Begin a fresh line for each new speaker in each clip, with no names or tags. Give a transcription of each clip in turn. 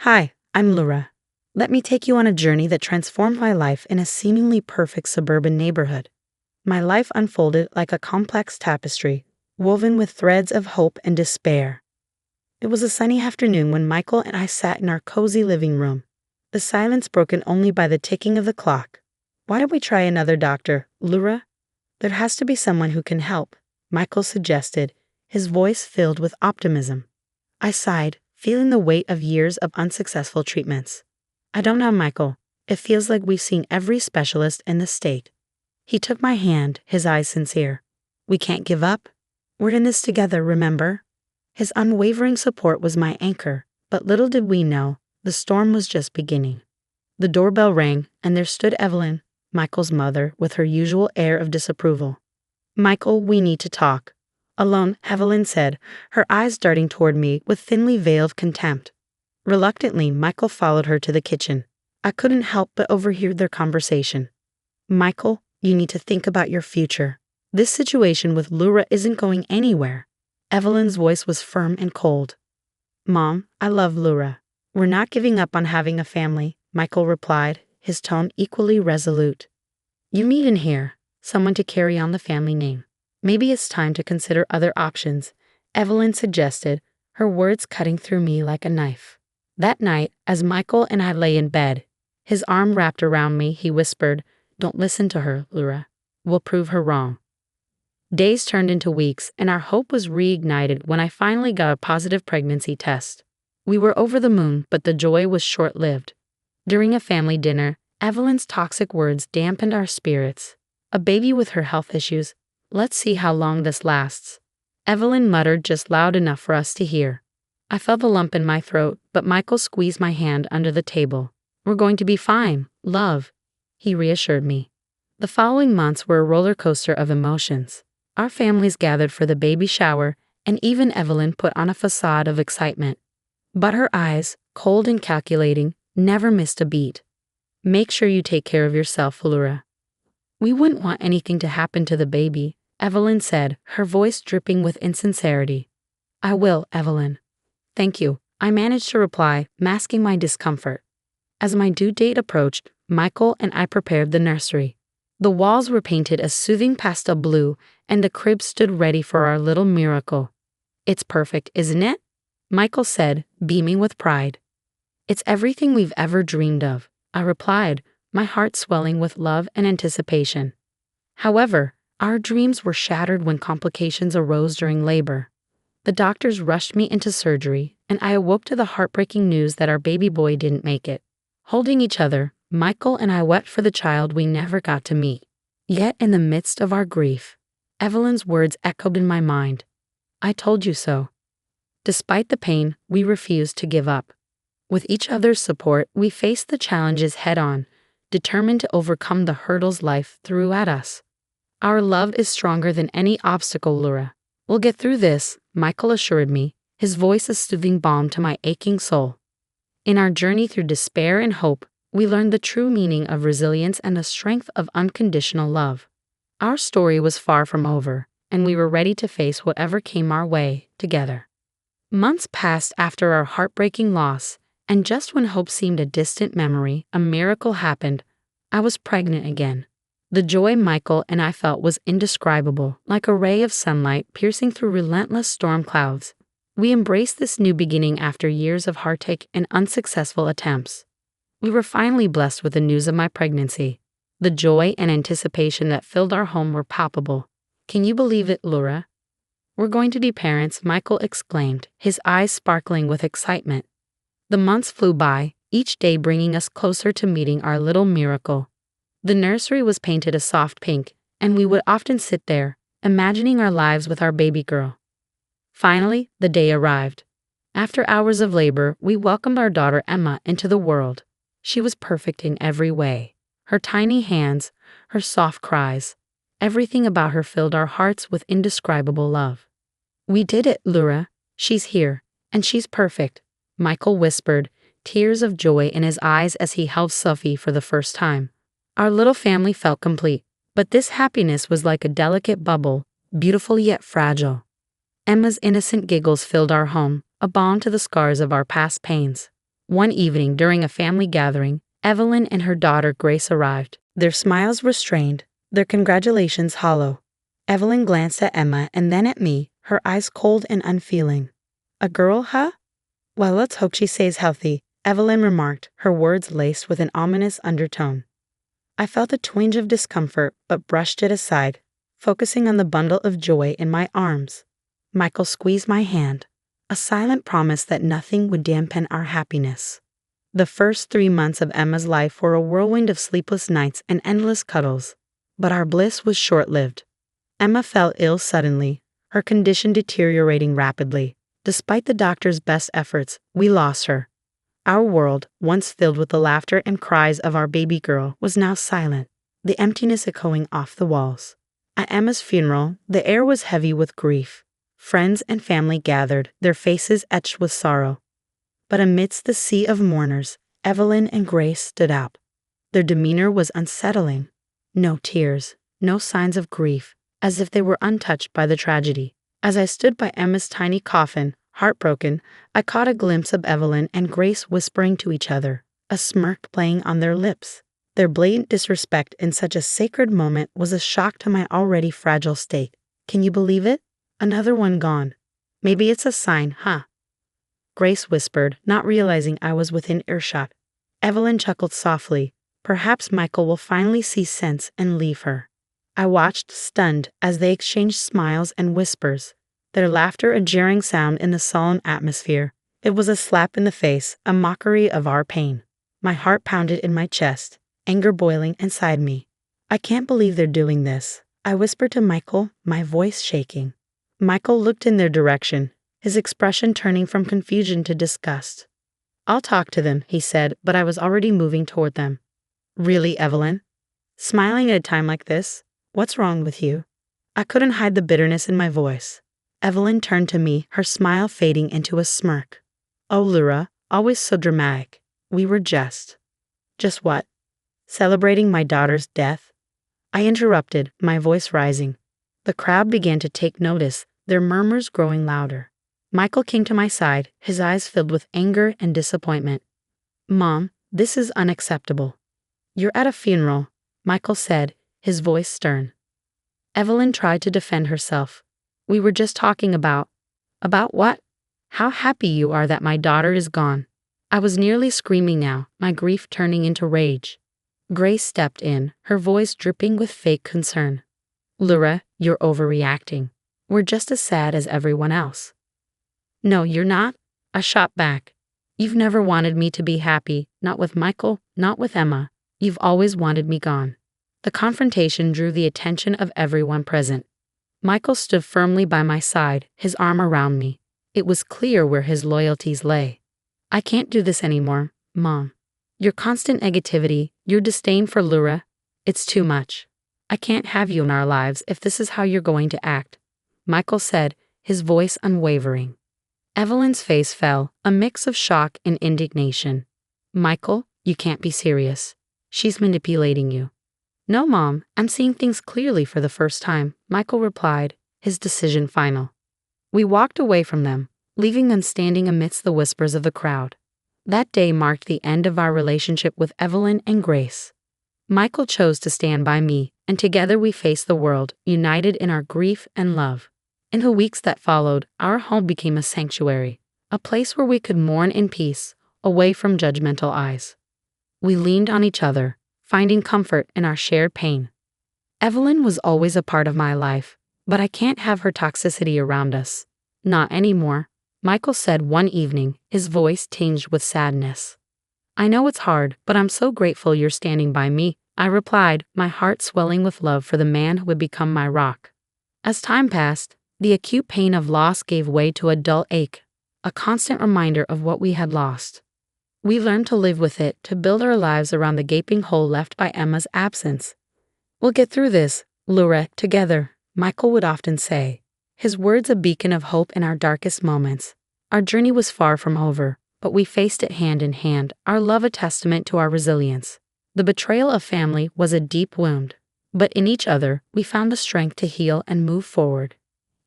Hi, I'm Laura. Let me take you on a journey that transformed my life in a seemingly perfect suburban neighborhood. My life unfolded like a complex tapestry, woven with threads of hope and despair. It was a sunny afternoon when Michael and I sat in our cozy living room, the silence broken only by the ticking of the clock. Why don't we try another doctor, Laura? There has to be someone who can help, Michael suggested, his voice filled with optimism. I sighed, feeling the weight of years of unsuccessful treatments. I don't know, Michael. It feels like we've seen every specialist in the state. He took my hand, his eyes sincere. We can't give up. We're in this together, remember? His unwavering support was my anchor, but little did we know, the storm was just beginning. The doorbell rang, and there stood Evelyn, Michael's mother, with her usual air of disapproval. Michael, we need to talk. Alone, Evelyn said, her eyes darting toward me with thinly veiled contempt. Reluctantly, Michael followed her to the kitchen. I couldn't help but overhear their conversation. Michael, you need to think about your future. This situation with Laura isn't going anywhere. Evelyn's voice was firm and cold. Mom, I love Laura. We're not giving up on having a family, Michael replied, his tone equally resolute. You need in here someone to carry on the family name. Maybe it's time to consider other options, Evelyn suggested, her words cutting through me like a knife. That night, as Michael and I lay in bed, his arm wrapped around me, he whispered, Don't listen to her, Laura. We'll prove her wrong. Days turned into weeks, and our hope was reignited when I finally got a positive pregnancy test. We were over the moon, but the joy was short-lived. During a family dinner, Evelyn's toxic words dampened our spirits. A baby with her health issues. Let's see how long this lasts. Evelyn muttered just loud enough for us to hear. I felt a lump in my throat, but Michael squeezed my hand under the table. We're going to be fine, love, he reassured me. The following months were a roller coaster of emotions. Our families gathered for the baby shower, and even Evelyn put on a facade of excitement. But her eyes, cold and calculating, never missed a beat. Make sure you take care of yourself, Laura. We wouldn't want anything to happen to the baby, Evelyn said, her voice dripping with insincerity. I will, Evelyn. Thank you, I managed to reply, masking my discomfort. As my due date approached, Michael and I prepared the nursery. The walls were painted a soothing pastel blue, and the crib stood ready for our little miracle. It's perfect, isn't it? Michael said, beaming with pride. It's everything we've ever dreamed of, I replied, my heart swelling with love and anticipation. However, our dreams were shattered when complications arose during labor. The doctors rushed me into surgery, and I awoke to the heartbreaking news that our baby boy didn't make it. Holding each other, Michael and I wept for the child we never got to meet. Yet in the midst of our grief, Evelyn's words echoed in my mind. I told you so. Despite the pain, we refused to give up. With each other's support, we faced the challenges head-on, determined to overcome the hurdles life threw at us. Our love is stronger than any obstacle, Laura. We'll get through this, Michael assured me, his voice a soothing balm to my aching soul. In our journey through despair and hope, we learned the true meaning of resilience and the strength of unconditional love. Our story was far from over, and we were ready to face whatever came our way together. Months passed after our heartbreaking loss, and just when hope seemed a distant memory, a miracle happened. I was pregnant again. The joy Michael and I felt was indescribable, like a ray of sunlight piercing through relentless storm clouds. We embraced this new beginning after years of heartache and unsuccessful attempts. We were finally blessed with the news of my pregnancy. The joy and anticipation that filled our home were palpable. Can you believe it, Laura? We're going to be parents, Michael exclaimed, his eyes sparkling with excitement. The months flew by, each day bringing us closer to meeting our little miracle. The nursery was painted a soft pink, and we would often sit there, imagining our lives with our baby girl. Finally, the day arrived. After hours of labor, we welcomed our daughter Emma into the world. She was perfect in every way. Her tiny hands, her soft cries, everything about her filled our hearts with indescribable love. We did it, Laura. She's here, and she's perfect, Michael whispered, tears of joy in his eyes as he held Sophie for the first time. Our little family felt complete, but this happiness was like a delicate bubble, beautiful yet fragile. Emma's innocent giggles filled our home, a balm to the scars of our past pains. One evening during a family gathering, Evelyn and her daughter Grace arrived. Their smiles restrained, their congratulations hollow. Evelyn glanced at Emma and then at me, her eyes cold and unfeeling. "A girl, huh? Well, let's hope she stays healthy," Evelyn remarked, her words laced with an ominous undertone. I felt a twinge of discomfort but brushed it aside, focusing on the bundle of joy in my arms. Michael squeezed my hand, a silent promise that nothing would dampen our happiness. The first 3 months of Emma's life were a whirlwind of sleepless nights and endless cuddles, but our bliss was short-lived. Emma fell ill suddenly, her condition deteriorating rapidly. Despite the doctor's best efforts, we lost her. Our world, once filled with the laughter and cries of our baby girl, was now silent, the emptiness echoing off the walls. At Emma's funeral, the air was heavy with grief. Friends and family gathered, their faces etched with sorrow. But amidst the sea of mourners, Evelyn and Grace stood out. Their demeanor was unsettling. No tears, no signs of grief, as if they were untouched by the tragedy. As I stood by Emma's tiny coffin, heartbroken, I caught a glimpse of Evelyn and Grace whispering to each other, a smirk playing on their lips. Their blatant disrespect in such a sacred moment was a shock to my already fragile state. "Can you believe it? Another one gone. Maybe it's a sign, huh?" Grace whispered, not realizing I was within earshot. Evelyn chuckled softly. Perhaps Michael will finally see sense and leave her. I watched, stunned, as they exchanged smiles and whispers, their laughter a jarring sound in the solemn atmosphere. It was a slap in the face, a mockery of our pain. My heart pounded in my chest, anger boiling inside me. "I can't believe they're doing this," I whispered to Michael, my voice shaking. Michael looked in their direction, his expression turning from confusion to disgust. "I'll talk to them," he said, but I was already moving toward them. "Really, Evelyn? Smiling at a time like this? What's wrong with you?" I couldn't hide the bitterness in my voice. Evelyn turned to me, her smile fading into a smirk. "Oh, Lyra, always so dramatic. We were just..." "Just what? Celebrating my daughter's death?" I interrupted, my voice rising. The crowd began to take notice, their murmurs growing louder. Michael came to my side, his eyes filled with anger and disappointment. "Mom, this is unacceptable." "You're at a funeral," Michael said, his voice stern. Evelyn tried to defend herself. "We were just talking about..." "About what?" "How happy you are that my daughter is gone." I was nearly screaming now, my grief turning into rage. Grace stepped in, her voice dripping with fake concern. "Lyra, you're overreacting. We're just as sad as everyone else." "No, you're not," I shot back. "You've never wanted me to be happy, not with Michael, not with Emma. You've always wanted me gone." The confrontation drew the attention of everyone present. Michael stood firmly by my side, his arm around me. It was clear where his loyalties lay. "I can't do this anymore, Mom. Your constant negativity, your disdain for Lyra, it's too much. I can't have you in our lives if this is how you're going to act," Michael said, his voice unwavering. Evelyn's face fell, a mix of shock and indignation. "Michael, you can't be serious. She's manipulating you." "No, Mom, I'm seeing things clearly for the first time," Michael replied, his decision final. We walked away from them, leaving them standing amidst the whispers of the crowd. That day marked the end of our relationship with Evelyn and Grace. Michael chose to stand by me, and together we faced the world, united in our grief and love. In the weeks that followed, our home became a sanctuary, a place where we could mourn in peace, away from judgmental eyes. We leaned on each other, finding comfort in our shared pain. Evelyn was always a part of my life, but I can't have her toxicity around us. "Not anymore," Michael said one evening, his voice tinged with sadness. "I know it's hard, but I'm so grateful you're standing by me," I replied, my heart swelling with love for the man who would become my rock. As time passed, the acute pain of loss gave way to a dull ache, a constant reminder of what we had lost. We learned to live with it, to build our lives around the gaping hole left by Emma's absence. "We'll get through this, Lyra, together," Michael would often say, his words a beacon of hope in our darkest moments. Our journey was far from over, but we faced it hand in hand, our love a testament to our resilience. The betrayal of family was a deep wound, but in each other, we found the strength to heal and move forward.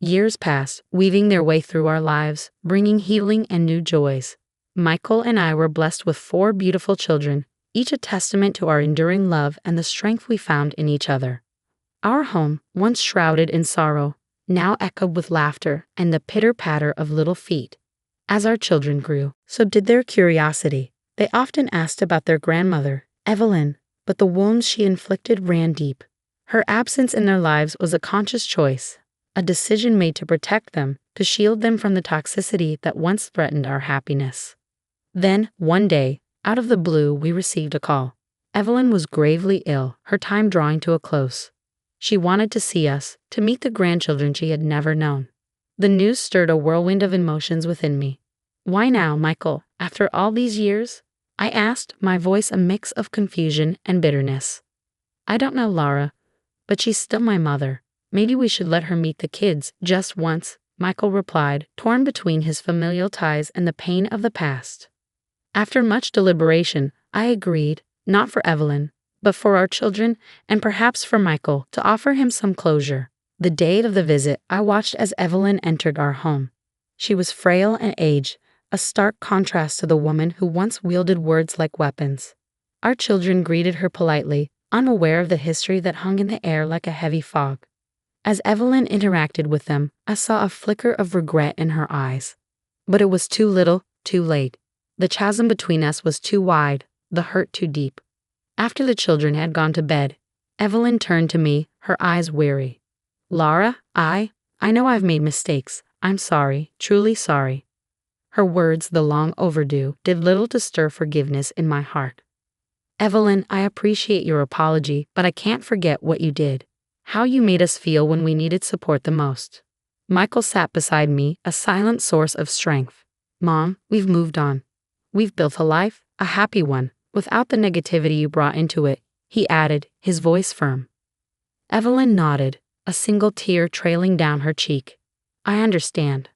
Years passed, weaving their way through our lives, bringing healing and new joys. Michael and I were blessed with 4 beautiful children, each a testament to our enduring love and the strength we found in each other. Our home, once shrouded in sorrow, now echoed with laughter and the pitter-patter of little feet. As our children grew, so did their curiosity. They often asked about their grandmother, Evelyn, but the wounds she inflicted ran deep. Her absence in their lives was a conscious choice, a decision made to protect them, to shield them from the toxicity that once threatened our happiness. Then, one day, out of the blue, we received a call. Evelyn was gravely ill, her time drawing to a close. She wanted to see us, to meet the grandchildren she had never known. The news stirred a whirlwind of emotions within me. "Why now, Michael, after all these years?" I asked, my voice a mix of confusion and bitterness. "I don't know, Laura, but she's still my mother. Maybe we should let her meet the kids, just once," Michael replied, torn between his familial ties and the pain of the past. After much deliberation, I agreed, not for Evelyn, but for our children and perhaps for Michael, to offer him some closure. The day of the visit, I watched as Evelyn entered our home. She was frail and aged, a stark contrast to the woman who once wielded words like weapons. Our children greeted her politely, unaware of the history that hung in the air like a heavy fog. As Evelyn interacted with them, I saw a flicker of regret in her eyes. But it was too little, too late. The chasm between us was too wide, the hurt too deep. After the children had gone to bed, Evelyn turned to me, her eyes weary. "Laura, I know I've made mistakes. I'm sorry, truly sorry." Her words, the long overdue, did little to stir forgiveness in my heart. "Evelyn, I appreciate your apology, but I can't forget what you did. How you made us feel when we needed support the most." Michael sat beside me, a silent source of strength. "Mom, we've moved on. We've built a life, a happy one, without the negativity you brought into it," he added, his voice firm. Evelyn nodded, a single tear trailing down her cheek. "I understand.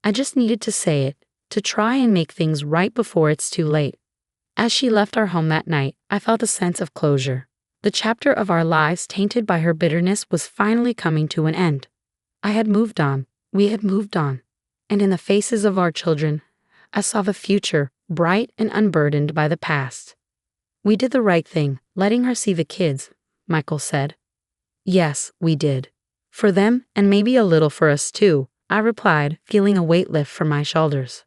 I just needed to say it, to try and make things right before it's too late." As she left our home that night, I felt a sense of closure. The chapter of our lives tainted by her bitterness was finally coming to an end. I had moved on, we had moved on, and in the faces of our children, I saw the future, bright and unburdened by the past. "We did the right thing, letting her see the kids," Michael said. "Yes, we did. For them, and maybe a little for us too," I replied, feeling a weight lift from my shoulders.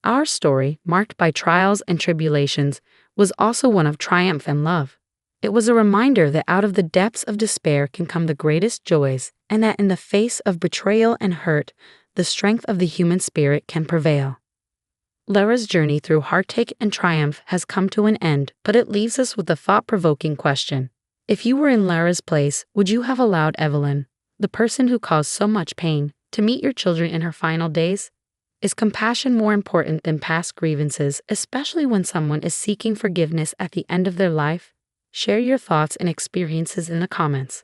Our story, marked by trials and tribulations, was also one of triumph and love. It was a reminder that out of the depths of despair can come the greatest joys, and that in the face of betrayal and hurt, the strength of the human spirit can prevail. Laura's journey through heartache and triumph has come to an end, but it leaves us with a thought-provoking question. If you were in Laura's place, would you have allowed Evelyn, the person who caused so much pain, to meet your children in her final days? Is compassion more important than past grievances, especially when someone is seeking forgiveness at the end of their life? Share your thoughts and experiences in the comments.